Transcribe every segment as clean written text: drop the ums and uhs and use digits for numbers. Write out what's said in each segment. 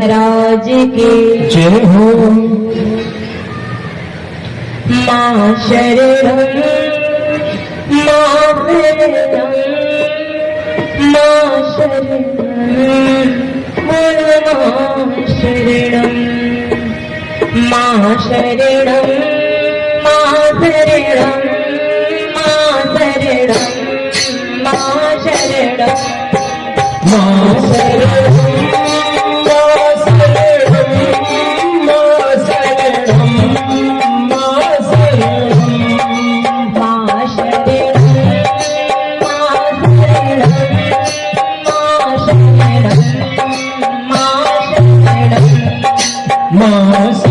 राज के जय हो। माँ शरणं माँ शरणं माँ शरणं माँ शरणं माँ शरणं माँ शरणं माँ शरणं माँ शरणं माँ शरणं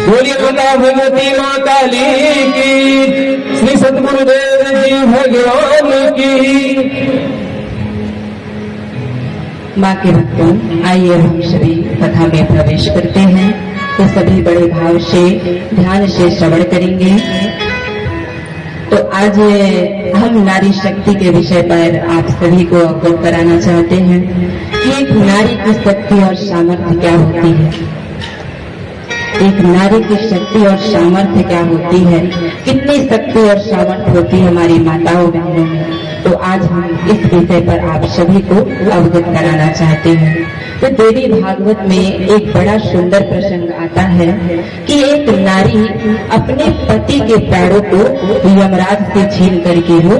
बोलिए माता भगवती माँ काली की, श्री सतगुरुदेव जी भगवान की। माँ के भक्तों, आइए हम सभी कथा में प्रवेश करते हैं। तो सभी बड़े भाव से ध्यान से श्रवण करेंगे। तो आज हम नारी शक्ति के विषय पर आप सभी को अवगत कराना चाहते हैं कि एक नारी की शक्ति और सामर्थ्य क्या होती है। एक नारी की शक्ति और सामर्थ्य क्या होती है, कितनी शक्ति और सामर्थ्य होती है हमारी माताओं बहनों में। तो आज हम इस विषय पर आप सभी को अवगत कराना चाहते हैं। तो देवी भागवत में एक बड़ा सुंदर प्रसंग आता है कि एक नारी अपने पति के प्राणों को यमराज से छीन करके वो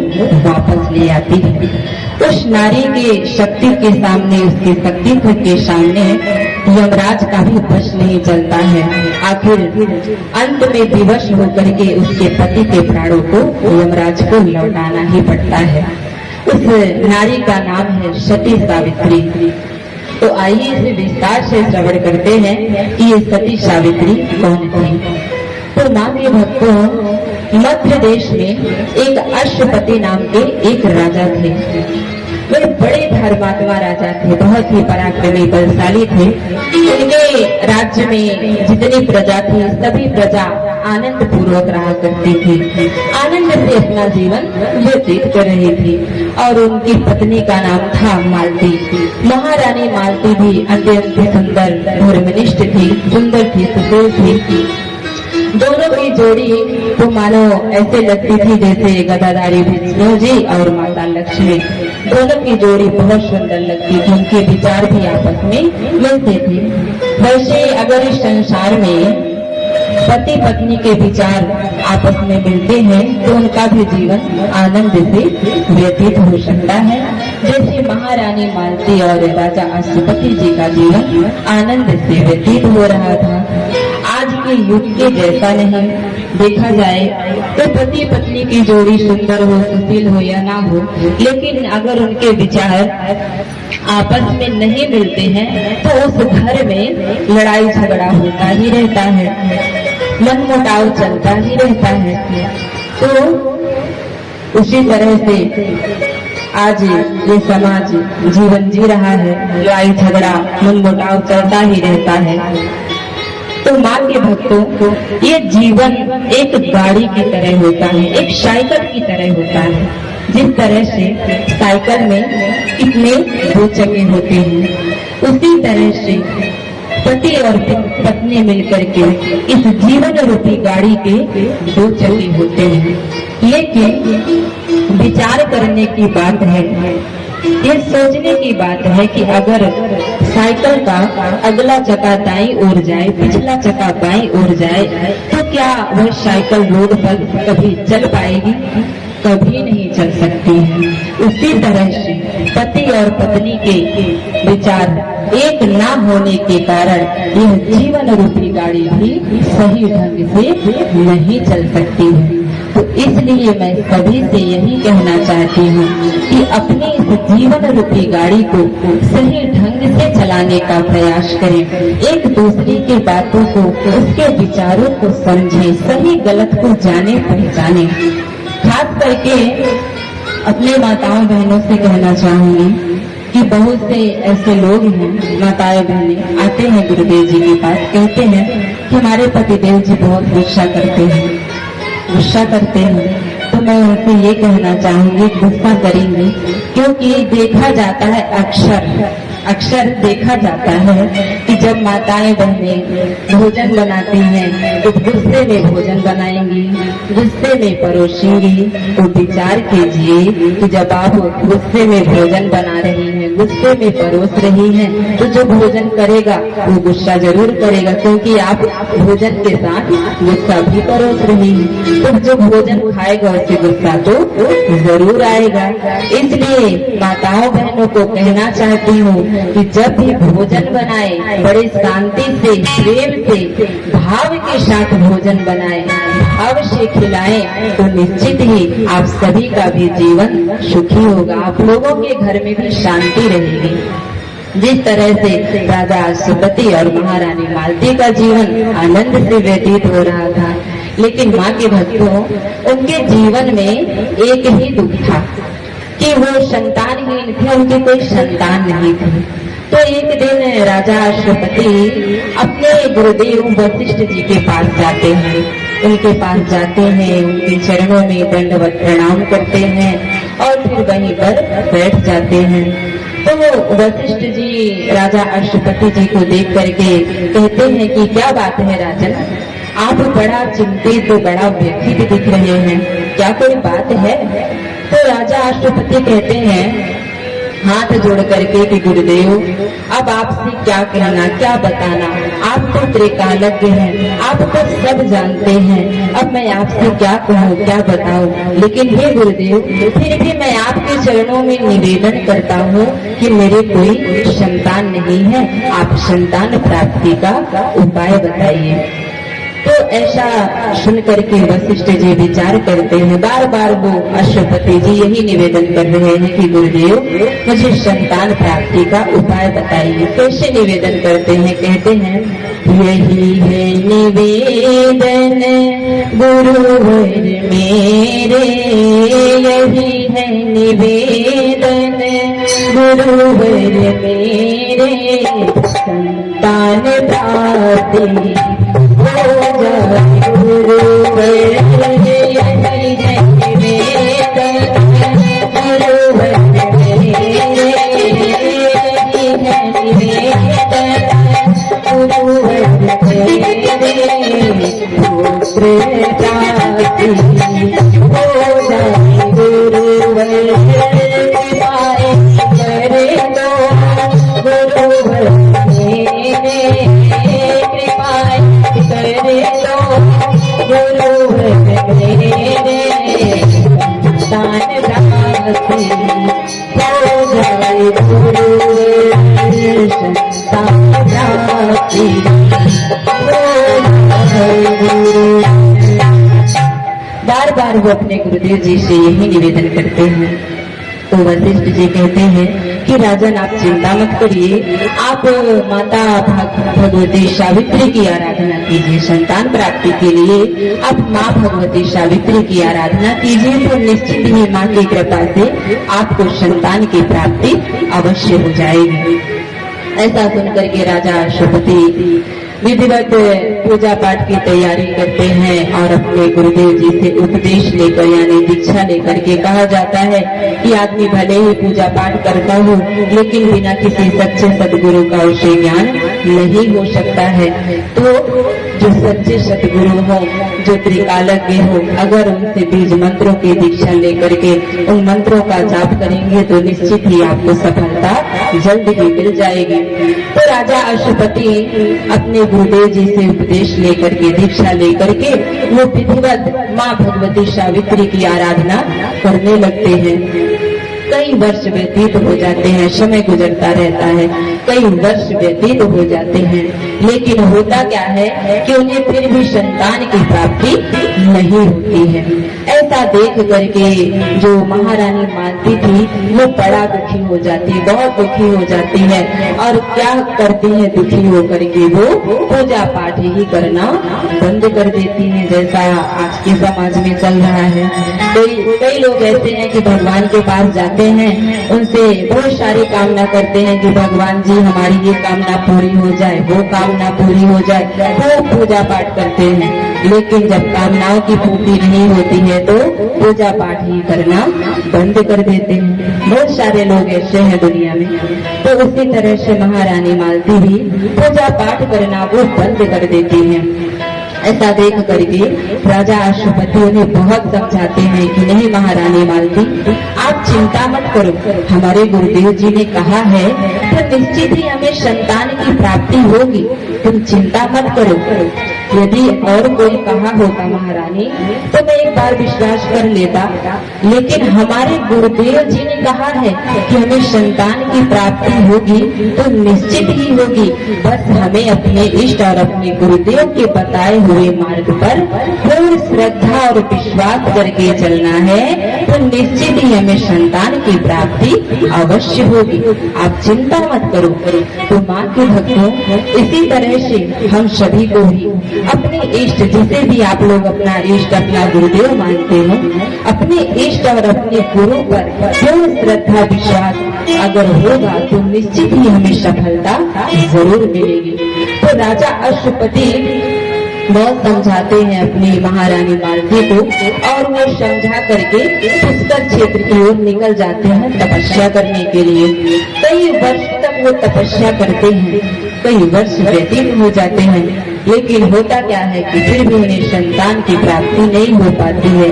वापस ले आती है। उस नारी की शक्ति के सामने, उसके शक्तित्व के सामने यमराज का भी बस नहीं चलता है। आखिर अंत में विवश होकर के उसके पति के प्राणों को यमराज को लौटाना ही पड़ता है। उस नारी का नाम है सती सावित्री। तो आइए इसे विस्तार से श्रवण करते हैं कि ये सती सावित्री कौन थी। तो माँ के भक्तों, मध्य देश में एक अश्वपति नाम के एक राजा थे। वे बड़े धर्मात्मा राजा थे, बहुत ही पराक्रमी बलशाली थे। उनके राज्य में जितनी प्रजा थी, सभी प्रजा आनंद पूर्वक रहा करती थी, आनंद से अपना जीवन व्यतीत कर रही थी। और उनकी पत्नी का नाम था मालती। महारानी मालती भी अत्यंत सुंदर, धर्मनिष्ठ थी, सुंदर थी, सुशील थी। दोनों की जोड़ी तो मानो ऐसे लगती थी जैसे गदाधारी विष्णु जी और माता लक्ष्मी। दोनों की जोड़ी बहुत सुंदर लगती थी, उनके विचार भी आपस में मिलते थे। वैसे अगर इस संसार में पति पत्नी के विचार आपस में मिलते हैं तो उनका भी जीवन आनंद से व्यतीत हो सकता है। जैसे महारानी मालती और राजा अश्वपति जी का जीवन आनंद से व्यतीत हो रहा था। आज के युग के जैसा नहीं, देखा जाए तो पति पत्नी की जोड़ी सुंदर हो, सुशील हो या ना हो, लेकिन अगर उनके विचार आपस में नहीं मिलते हैं तो उस घर में लड़ाई झगड़ा होता ही रहता है, मनमुटाव चलता ही रहता है। तो उसी तरह से आज ये समाज जीवन जी रहा है, लड़ाई झगड़ा मनमुटाव चलता ही रहता है। तो माँ के भक्तों को ये जीवन एक गाड़ी की तरह होता है, एक साइकिल की तरह होता है। जिस तरह से साइकिल में कितने दो चक्के होते हैं, उसी तरह से पति और पत्नी मिलकर के इस जीवन रूपी गाड़ी के दो चक्के होते हैं। लेकिन विचार करने की बात है, ये सोचने की बात है कि अगर साइकिल का अगला चक्का दाईं ओर जाए, पिछला चक्का बाईं ओर जाए, तो क्या वह साइकिल रोड पर कभी चल पाएगी? कभी नहीं चल सकती है। उसी तरह से पति और पत्नी के विचार एक ना होने के कारण यह जीवन रूपी गाड़ी भी सही ढंग से नहीं चल सकती है। तो इसलिए मैं सभी से यही कहना चाहती हूँ कि अपनी इस जीवन रूपी गाड़ी को सही ढंग से चलाने का प्रयास करें। एक दूसरे की बातों को, उसके विचारों को समझें, सही गलत को जाने पहचाने। खास करके अपने माताओं बहनों से कहना चाहूंगी कि बहुत से ऐसे लोग हैं, माताएं बहनें आते हैं गुरुदेव जी के पास, कहते हैं कि हमारे पतिदेव जी बहुत गुस्सा करते हैं। तो मैं उनसे ये कहना चाहूंगी, गुस्सा करेंगे क्योंकि देखा जाता है, अक्सर देखा जाता है कि जब माताएं बहनें भोजन बनाती हैं तो गुस्से में भोजन बनाएंगी, गुस्से में परोसेंगी। तो विचार कीजिए कि जब आप गुस्से में भोजन बना रही हैं, गुस्से में परोस रही हैं, तो जो भोजन करेगा वो गुस्सा जरूर करेगा, क्योंकि आप भोजन के साथ गुस्सा भी परोस रही हैं। तो जो भोजन खाएगा उससे गुस्सा तो जरूर आएगा। इसलिए माताओं बहनों को कहना चाहती हूँ कि जब भी भोजन बनाए बड़े शांति से, प्रेम से, भाव के साथ भोजन बनाए, भाव से खिलाएं, तो निश्चित ही आप सभी का भी जीवन सुखी होगा, आप लोगों के घर में भी शांति रहेगी। जिस तरह से राजा अश्वपति और महारानी मालती का जीवन आनंद से व्यतीत हो रहा था, लेकिन माँ के भक्तों, उनके जीवन में एक ही दुख था कि वो संतानहीन थे, उनकी कोई संतान नहीं थी। तो एक दिन राजा अश्वपति अपने गुरुदेव वशिष्ठ जी के पास जाते हैं, उनके पास जाते हैं, उनके चरणों में दंडवत प्रणाम करते हैं और फिर वहीं पर बैठ जाते हैं। तो वो वशिष्ठ जी राजा अश्वपति जी को देख करके कहते हैं कि क्या बात है राजन, आप बड़ा चिंतित, बड़ा व्यथित दिख रहे हैं, क्या कोई बात है? तो राजा अश्वपति कहते हैं हाथ जोड़ करके कि गुरुदेव, अब आपसे क्या कहना, क्या बताना, आप तो त्रिकालज्ञ हैं, आप तो सब जानते हैं, अब मैं आपसे क्या कहूँ, क्या बताऊँ। लेकिन हे गुरुदेव, फिर भी मैं आपके चरणों में निवेदन करता हूँ कि मेरे कोई संतान नहीं है, आप संतान प्राप्ति का उपाय बताइए। तो ऐसा सुन करके वशिष्ठ जी विचार करते हैं, बार बार वो अश्वपति जी यही निवेदन कर रहे हैं कि गुरुदेव मुझे संतान प्राप्ति का उपाय बताइए। कैसे निवेदन करते हैं? कहते हैं यही है निवेदन गुरुवर मेरे, यही है निवेदन गुरुवर मेरे, संतान प्राप्ति बार बार वो अपने गुरुदेव जी से यही निवेदन करते हैं। तो वशिष्ठ जी कहते हैं कि राजन आप चिंता मत करिए, आप माता भगवती सावित्री की आराधना कीजिए, संतान प्राप्ति के लिए आप माँ भगवती सावित्री की आराधना कीजिए, तो निश्चित ही माँ की कृपा से आपको संतान की प्राप्ति अवश्य हो जाएगी। ऐसा सुनकर के राजा अश्वपति विधिवत पूजा पाठ की तैयारी करते हैं और अपने गुरुदेव जी से उपदेश लेकर यानी दीक्षा लेकर के कहा जाता है कि आदमी भले ही पूजा पाठ करता हो लेकिन बिना किसी सच्चे सदगुरु का उसे ज्ञान नहीं हो सकता है। तो जो सच्चे सदगुरु हो, जो त्रिकालज्ञ हो, अगर उनसे बीज मंत्रों की दीक्षा लेकर के उन मंत्रों का जाप करेंगे तो निश्चित ही आपको सफलता जल्द ही मिल जाएगी। तो राजा अश्वपति अपने गुरुदेव जी से उपदेश लेकर के दीक्षा लेकर के वो विधिवत माँ भगवती सावित्री की आराधना करने लगते हैं। कई वर्ष व्यतीत हो जाते हैं, समय गुजरता रहता है, कई वर्ष व्यतीत हो जाते हैं, लेकिन होता क्या है कि उन्हें फिर भी संतान की प्राप्ति नहीं होती है। ऐसा देख करके जो महारानी मालती थी वो बड़ा दुखी हो जाती है, बहुत दुखी हो जाती है और क्या करती है, दुखी होकर के वो पूजा पाठ ही करना बंद कर देती है, जैसा आज के समाज में चल रहा है। कई लोग ऐसे हैं कि भगवान के पास जाते हैं, उनसे बहुत सारी कामना करते हैं कि भगवान जी हमारी ये कामना पूरी हो जाए, वो कामना पूरी हो जाए, वो पूजा पाठ करते हैं, लेकिन जब कामनाओं की पूर्ति नहीं होती है तो पूजा पाठ ही करना बंद कर देते हैं। बहुत सारे लोग ऐसे हैं दुनिया में। तो उसी तरह से महारानी मालती भी पूजा पाठ करना वो बंद कर देती है। ऐसा देख करके राजा अश्वपति उन्हें बहुत समझाते हैं कि नहीं महारानी मालती, आप चिंता मत करो, हमारे गुरुदेव जी ने कहा है तो निश्चित ही हमें संतान की प्राप्ति होगी, तुम चिंता मत करो। यदि और कोई कहा होता महारानी तो मैं एक बार विश्वास कर लेता, लेकिन हमारे गुरुदेव जी ने कहा है कि हमें संतान की प्राप्ति होगी तो निश्चित ही होगी, बस हमें अपने इष्ट और अपने गुरुदेव के बताए हुए मार्ग पर पूर्ण श्रद्धा और विश्वास करके चलना है तो निश्चित ही हमें संतान की प्राप्ति अवश्य होगी, आप चिंता मत करो। तो माँ के भक्तों, इसी तरह से हम सभी को भी अपने इष्ट, जिसे भी आप लोग अपना इष्ट अपना गुरुदेव मानते हो, अपने इष्ट और अपने गुरु पर पूर्ण श्रद्धा विश्वास अगर होगा तो निश्चित ही हमें सफलता जरूर मिलेगी। तो राजा अश्वपति बहुत समझाते हैं अपनी महारानी मालती को और वो समझा करके पुष्कर क्षेत्र की ओर निकल जाते हैं तपस्या करने के लिए। कई वर्ष तक वो तपस्या करते हैं, कई वर्ष व्यतीत हो जाते हैं, लेकिन होता क्या है कि फिर भी उन्हें संतान की प्राप्ति नहीं हो पाती है।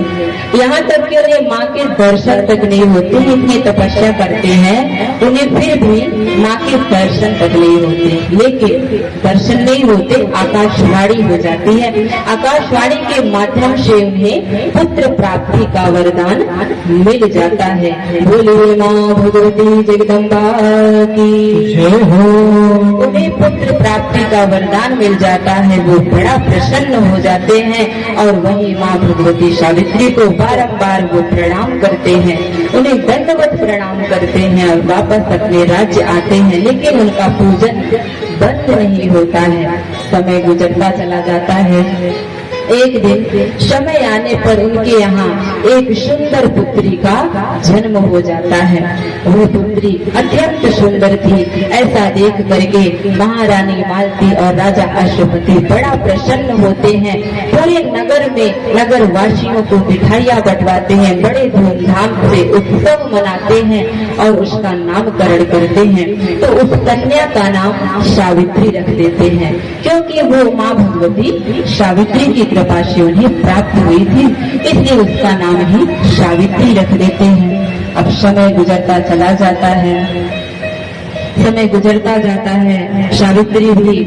यहाँ तक कि उन्हें माँ के दर्शन तक नहीं होते, इतनी तपस्या करते हैं उन्हें फिर भी माँ के दर्शन तक नहीं होते। लेकिन दर्शन नहीं होते, आकाशवाणी हो जाती है, आकाशवाणी के माध्यम से उन्हें पुत्र प्राप्ति का वरदान मिल जाता है। बोलिए माँ भगवती जगदम्बा की जय हो। उन्हें पुत्र प्राप्ति का वरदान मिल जाता है, वो बड़ा प्रसन्न हो जाते हैं और वही माँ भगवती सावित्री को बारंबार वो प्रणाम करते हैं, उन्हें दंडवत प्रणाम करते हैं और वापस अपने राज्य आते हैं, लेकिन उनका पूजन बंद नहीं होता है। समय गुजरता चला जाता है। एक दिन समय आने पर उनके यहाँ एक सुंदर पुत्री का जन्म हो जाता है। वह पुत्री अत्यंत सुंदर थी। ऐसा देख करके महारानी मालती और राजा अश्वपति बड़ा प्रसन्न होते हैं। पूरे नगर में नगर वासियों को मिठाइयाँ बंटवाते हैं, बड़े धूमधाम से उत्सव मनाते हैं और उसका नामकरण करते हैं। तो उस कन्या का नाम सावित्री रख देते हैं, क्योंकि वो माँ भगवती सावित्री की कृपा से उन्हें प्राप्त हुई थी, इसलिए उसका नाम ही सावित्री रख देते हैं। अब समय गुजरता चला जाता है, समय गुजरता जाता है, सावित्री भी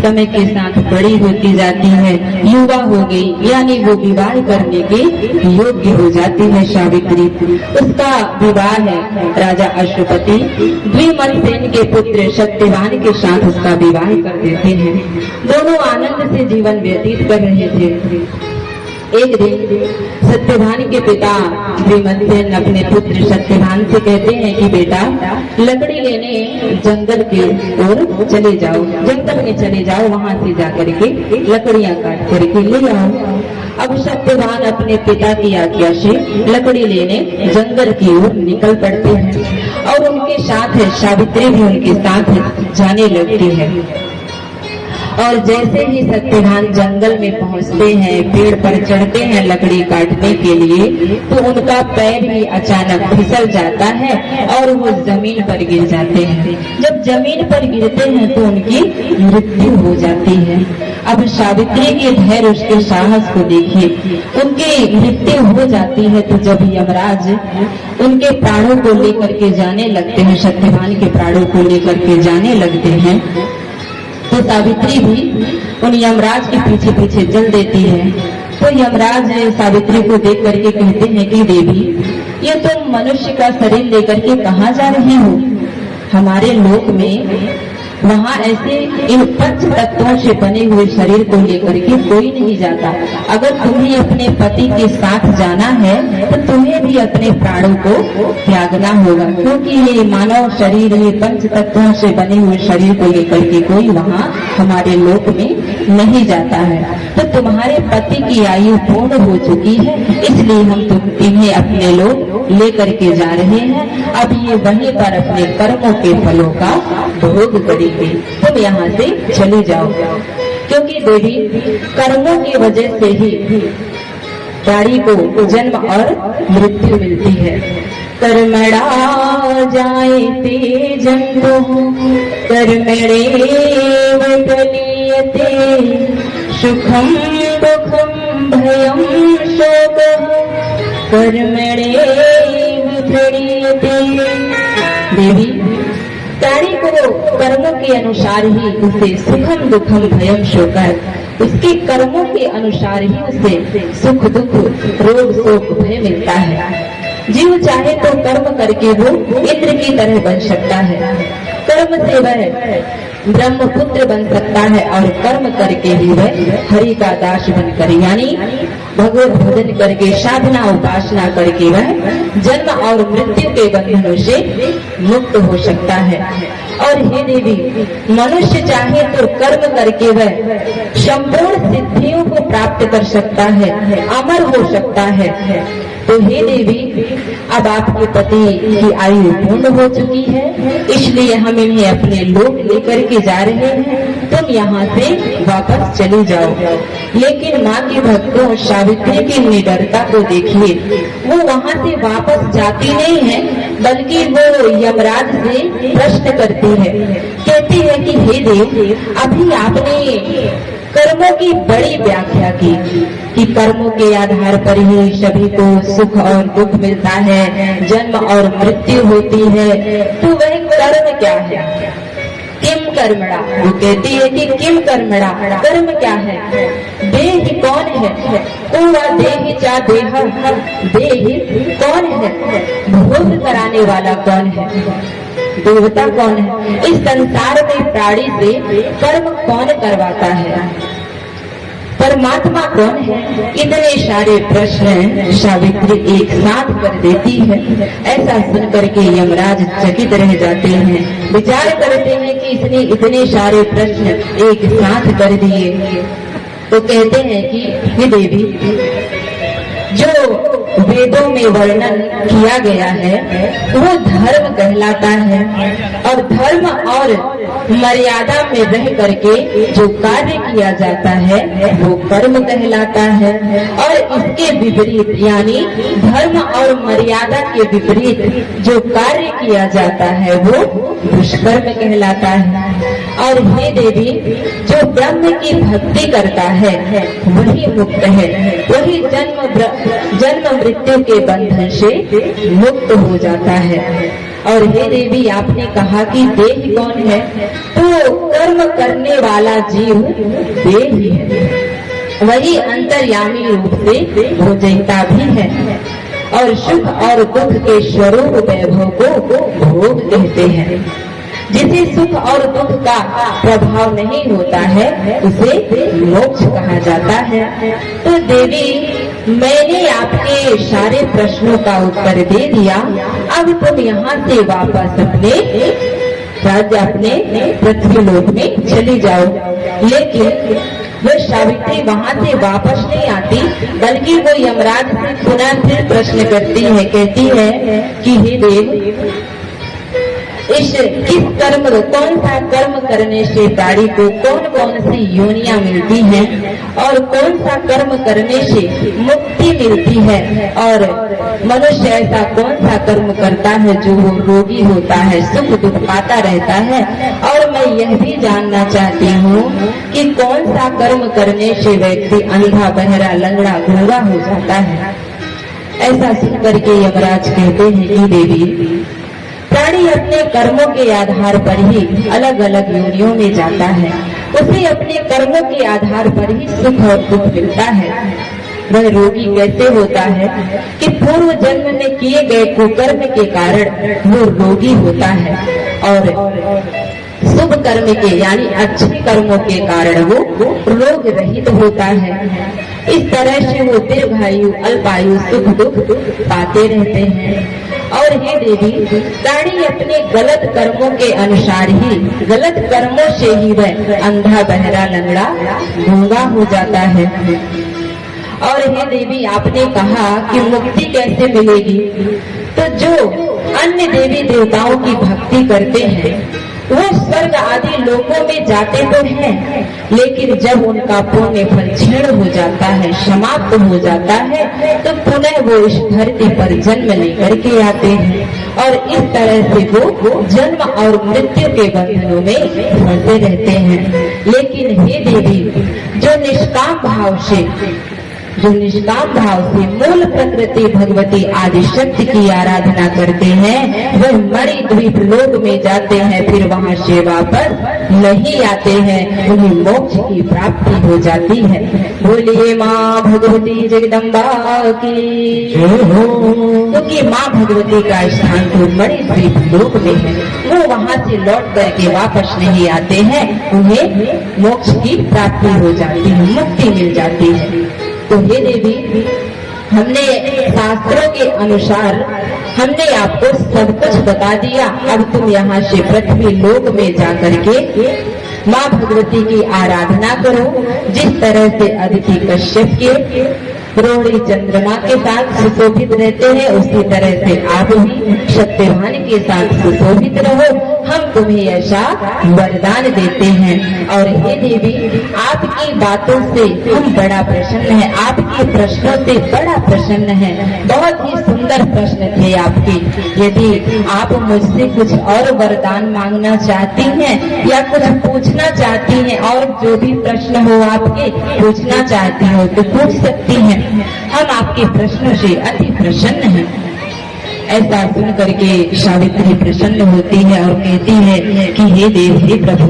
समय के साथ बड़ी होती जाती है, युवा हो गई, यानी वो विवाह करने के योग्य हो जाती है सावित्री। उसका विवाह है राजा अश्वपति द्विमतसेन के पुत्र सत्यवान के साथ उसका विवाह कर देते हैं। दोनों आनंद से जीवन व्यतीत कर रहे थे। एक दिन सत्यवान के पिता द्विमतसेन अपने पुत्र सत्यवान से कहते हैं कि बेटा लकड़ी लेने जंगल की ओर चले जाओ, जंगल में चले जाओ, वहां से जाकर के लकड़ियां काट करके ले आओ। अब सत्यवान अपने पिता की आज्ञा से लकड़ी लेने जंगल की ओर निकल पड़ते हैं और उनके साथ सावित्री भी उनके साथ जाने लगती है। और जैसे ही सत्यवान जंगल में पहुंचते हैं, पेड़ पर चढ़ते हैं लकड़ी काटने के लिए, तो उनका पैर ही अचानक फिसल जाता है और वो जमीन पर गिर जाते हैं। जब जमीन पर गिरते हैं तो उनकी मृत्यु हो जाती है। अब सावित्री के धैर्य, उसके साहस को देखिए, उनकी मृत्यु हो जाती है। तो जब यमराज उनके प्राणों को लेकर के जाने लगते हैं, सत्यवान के प्राणों को लेकर के जाने लगते हैं, तो सावित्री भी उन यमराज के पीछे पीछे चल देती है। तो यमराज सावित्री को देख करके कहते हैं कि देवी, ये तुम मनुष्य का शरीर लेकर के कहाँ जा रही हो? हमारे लोक में वहाँ ऐसे इन पंच तत्वों से बने हुए शरीर को लेकर के कोई नहीं जाता। अगर तुम्हें अपने पति के साथ जाना है तो तुम्हें भी अपने प्राणों को त्यागना होगा, क्योंकि ये मानव शरीर, ये पंच तत्वों से बने हुए शरीर को लेकर के कोई वहाँ हमारे लोक में नहीं जाता है। तो तुम्हारे पति की आयु पूर्ण हो चुकी है, इसलिए हम इन्हें अपने लोक लेकर के जा रहे हैं। अब ये वहीं पर अपने कर्मों के फलों का भोग करेंगे। तुम यहाँ से चले जाओ, क्योंकि देवी कर्मों की वजह से ही प्राणी को जन्म और मृत्यु मिलती है। कर्मणा जायते जन्मो कर्मणेव फलीयते सुखम दुखम भयम शोकः कर्मणेव फलीयते। देवी, प्राणी को कर्मों के अनुसार ही उसे सुखम दुखम भयम शोकर, उसके कर्मों के अनुसार ही उसे सुख दुख रोग शोक भय मिलता है। जीव चाहे तो कर्म करके वो इंद्र की तरह बन सकता है, कर्म से वह ब्रह्मपुत्र बन सकता है, और कर्म करके ही वह हरि का दास बनकर, यानी भगवत भजन करके, साधना उपासना करके वह जन्म और मृत्यु के बंधनों से मुक्त हो सकता है। और हे देवी, मनुष्य चाहे तो कर्म करके वह संपूर्ण सिद्धियों को प्राप्त कर सकता है, अमर हो सकता है। तो हे देवी, अब आपके पति की आयु पूर्ण हो चुकी है, इसलिए हम इन्हें अपने लोक लेकर के जा रहे हैं। तुम यहाँ से वापस चली जाओ। लेकिन माँ के भक्तों, सावित्री की निडरता को देखिए, वो वहाँ से वापस जाती नहीं है, बल्कि वो यमराज से प्रश्न करती है। कहती है कि हे देव, अभी आपने कर्मों की बड़ी व्याख्या की कि कर्मों के आधार पर ही सभी को सुख और दुख मिलता है, जन्म और मृत्यु होती है। तो वह कर्म क्या है? किम कर्मणा। वो कहती है कि किम कर्मणा, कर्म क्या है? देह कौन है? कोवा देह चा देह, देह कौन है? भोग कराने वाला कौन है? देवता कौन है? इस संसार में प्राणी से कर्म कौन करवाता है? परमात्मा कौन है? इतने सारे प्रश्न सावित्री एक साथ कर देती है। ऐसा सुनकर के यमराज चकित रह जाते हैं, विचार करते हैं कि इसने इतने सारे प्रश्न एक साथ कर दिए। तो कहते हैं कि हे देवी, जो वेदों में वर्णन किया गया है वो धर्म कहलाता है, और धर्म और मर्यादा में रह करके जो कार्य किया जाता है वो कर्म कहलाता है, और इसके विपरीत, यानी धर्म और मर्यादा के विपरीत जो कार्य किया जाता है वो दुष्कर्म कहलाता है। और हे देवी, जो ब्रह्म की भक्ति करता है वही मुक्त है, वही जन्म मृत्यु के बंधन से मुक्त हो जाता है। और हे देवी, आपने कहा कि देह कौन है? तो कर्म करने वाला जीव देह ही है, वही अंतर्यामी रूप से भोजयिता भी है, और सुख और दुख के स्वरूप वैभव को भोग कहते हैं। जिसे सुख और दुख का प्रभाव नहीं होता है उसे मोक्ष कहा जाता है। तो देवी, मैंने आपके सारे प्रश्नों का उत्तर दे दिया, अब तुम यहाँ से वापस अपने राज्य, अपने पृथ्वी लोक में चली जाओ। लेकिन वो सावित्री वहाँ से वापस नहीं आती, बल्कि वो यमराज से पुनः फिर प्रश्न करती है। कहती है कि हे देव, किस कर्म, कौन सा कर्म करने से प्राणी को कौन कौन सी योनियां मिलती हैं और कौन सा कर्म करने से मुक्ति मिलती है, और मनुष्य ऐसा कौन सा कर्म करता है जो वो रोगी होता है, सुख दुख पाता रहता है। और मैं यह भी जानना चाहती हूँ कि कौन सा कर्म करने से व्यक्ति अंधा, बहरा, लंगड़ा, गूंगा हो जाता है। ऐसा सुनकर के यमराज कहते हैं कि देवी, प्राणी अपने कर्मों के आधार पर ही अलग अलग योनियों में जाता है। उसे अपने कर्मों के आधार पर ही सुख और दुख मिलता है। वह रोगी कैसे होता है कि पूर्व जन्म में किए गए कुकर्म के कारण वो रोगी होता है, और शुभ कर्म के यानी अच्छे कर्मों के कारण वो रोग रहित होता है। इस तरह से वो दीर्घायु, अल्पायु, सुख दुख पाते रहते हैं। और हे देवी, प्राणी अपने गलत कर्मों के अनुसार ही, गलत कर्मों से ही वह अंधा, बहरा, लंगड़ा, गूंगा हो जाता है। और हे देवी, आपने कहा कि मुक्ति कैसे मिलेगी, तो जो अन्य देवी देवताओं की भक्ति करते हैं वो स्वर्ग आदि लोकों में जाते तो हैं, लेकिन जब उनका पुण्य फल क्षीण हो जाता है, समाप्त हो जाता है, तो पुनः वो इस धरती पर जन्म लेकर के आते हैं, और इस तरह से वो जन्म और मृत्यु के बंधनों में फंसे रहते हैं। लेकिन हे देवी, जो निष्काम भाव से मूल प्रकृति भगवती आदि शक्ति की आराधना करते हैं, वह मणिद्वीप लोक में जाते हैं, फिर वहाँ से वापस नहीं आते हैं, उन्हें मोक्ष की प्राप्ति हो जाती है। बोलिए माँ भगवती जगदम्बा की, क्योंकि माँ भगवती का स्थान तो मणिद्वीप लोक में है। वो वहाँ से लौट करके वापस नहीं आते हैं, उन्हें मोक्ष की प्राप्ति हो जाती है, मुक्ति मिल जाती है। तो हे देवी, हमने शास्त्रों के अनुसार हमने आपको सब कुछ बता दिया। अब तुम यहाँ से पृथ्वी लोक में जाकर के माँ भगवती की आराधना करो। जिस तरह से अदिति कश्यप के रोहिणी चंद्रमा के साथ सुशोभित रहते हैं, उसी तरह से आप भी सत्यवान के साथ सुशोभित रहो। हम तुम्हें ऐसा वरदान देते हैं। और हे देवी, आपकी बातों से हम बड़ा प्रसन्न है, आपके प्रश्नों से बड़ा प्रसन्न है। बहुत ही सुंदर प्रश्न थे आपके। यदि आप मुझसे कुछ और वरदान मांगना चाहती हैं या कुछ पूछना चाहती हैं, और जो भी प्रश्न हो आपके पूछना चाहती हो तो पूछ सकती हैं। हम आपके प्रश्नों से अति प्रसन्न हैं। ऐसा सुन करके सावित्री प्रसन्न होती है और कहती है कि हे देव, हे प्रभु,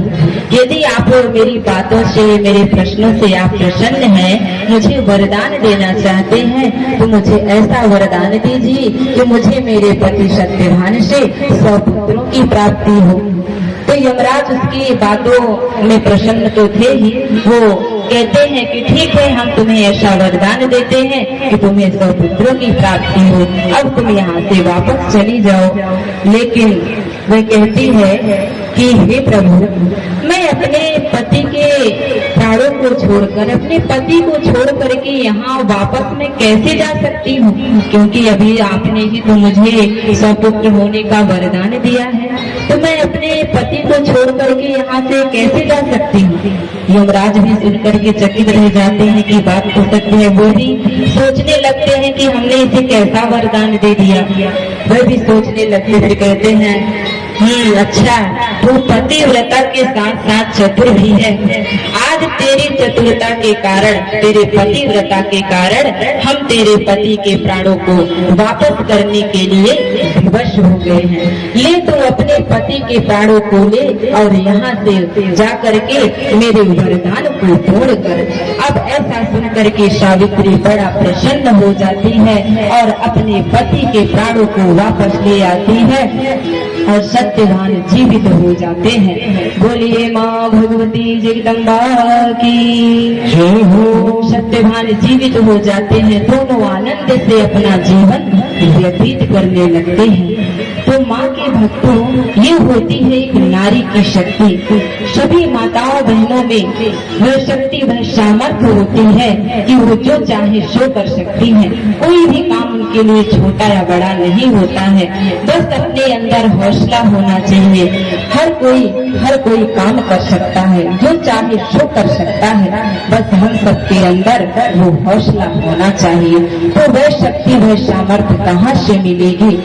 यदि आप मेरी बातों से, मेरे प्रश्नों से आप प्रसन्न हैं, मुझे वरदान देना चाहते हैं, तो मुझे ऐसा वरदान दीजिए कि मुझे मेरे पति सत्यवान से 100 पुत्रों की प्राप्ति हो। तो यमराज उसकी बातों में प्रसन्न तो थे ही। वो कहते हैं कि ठीक है, हम तुम्हें ऐसा वरदान देते हैं कि तुम्हें 100 पुत्रों की प्राप्ति हो। अब तुम यहाँ से वापस चली जाओ। लेकिन वह कहती है कि हे प्रभु, मैं अपने पति के प्राणों को छोड़कर, अपने पति को छोड़ करके यहाँ वापस मैं कैसे जा सकती हूँ, क्योंकि अभी आपने ही तो मुझे सपुत्र होने का वरदान दिया है। तो मैं अपने पति को छोड़ करके यहाँ से कैसे जा सकती हूँ। यमराज भी सुनकर के चकित रह जाते हैं कि बात तो सच है। वो भी सोचने लगते हैं कि हमने इसे कैसा वरदान दे दिया। वह भी सोचने लगते हैं, कहते हैं अच्छा, तू पतिव्रता के साथ साथ चतुर भी है। आज तेरी चतुरता के कारण, तेरे पतिव्रता के कारण हम तेरे पति के प्राणों को वापस करने के लिए विवश हो गए हैं। ले तू अपने पति के प्राणों को ले और यहाँ से जा करके मेरे वरदान को पूर्ण कर। अब ऐसा सुनकर के सावित्री बड़ा प्रसन्न हो जाती है और अपने पति के प्राणों को वापस ले आती है और सत्यवान जीवित हो जाते हैं। बोलिए माँ भगवती जगदम्बा की जय हो। सत्यवान जीवित हो जाते हैं, दोनों आनंद से अपना जीवन व्यतीत करने लगते हैं। तो माँ के भक्तों ये होती है एक नारी की शक्ति। सभी माताओं बहनों में वह शक्ति वह सामर्थ्य होती है कि वो जो चाहे सो कर सकती है। कोई भी काम उनके लिए छोटा या बड़ा नहीं होता है, बस अपने अंदर हौसला होना चाहिए। हर कोई काम कर सकता है, जो चाहे सो कर सकता है, बस हम सबके अंदर वो हौसला होना चाहिए। तो वह शक्ति वह सामर्थ्य कहाँ से मिलेगी?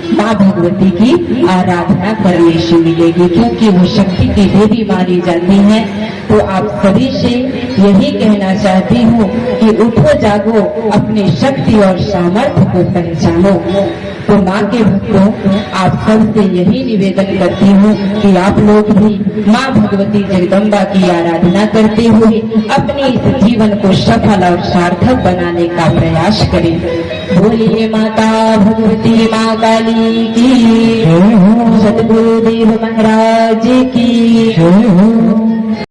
माँ भगवती की आराधना करने से मिलेगी, क्योंकि वो शक्ति की देवी मानी जाती है। तो आप सभी से यही कहना चाहती हूँ कि उठो जागो, अपनी शक्ति और सामर्थ्य को पहचानो। तो माँ के भक्तों, आप सबसे यही निवेदन करती हूँ कि आप लोग भी माँ भगवती जगदम्बा की आराधना करते हुए अपने इस जीवन को सफल और सार्थक बनाने का प्रयास करें। बोलिए माता भगवती माँ काली की, सतगुरुदेव महाराज की।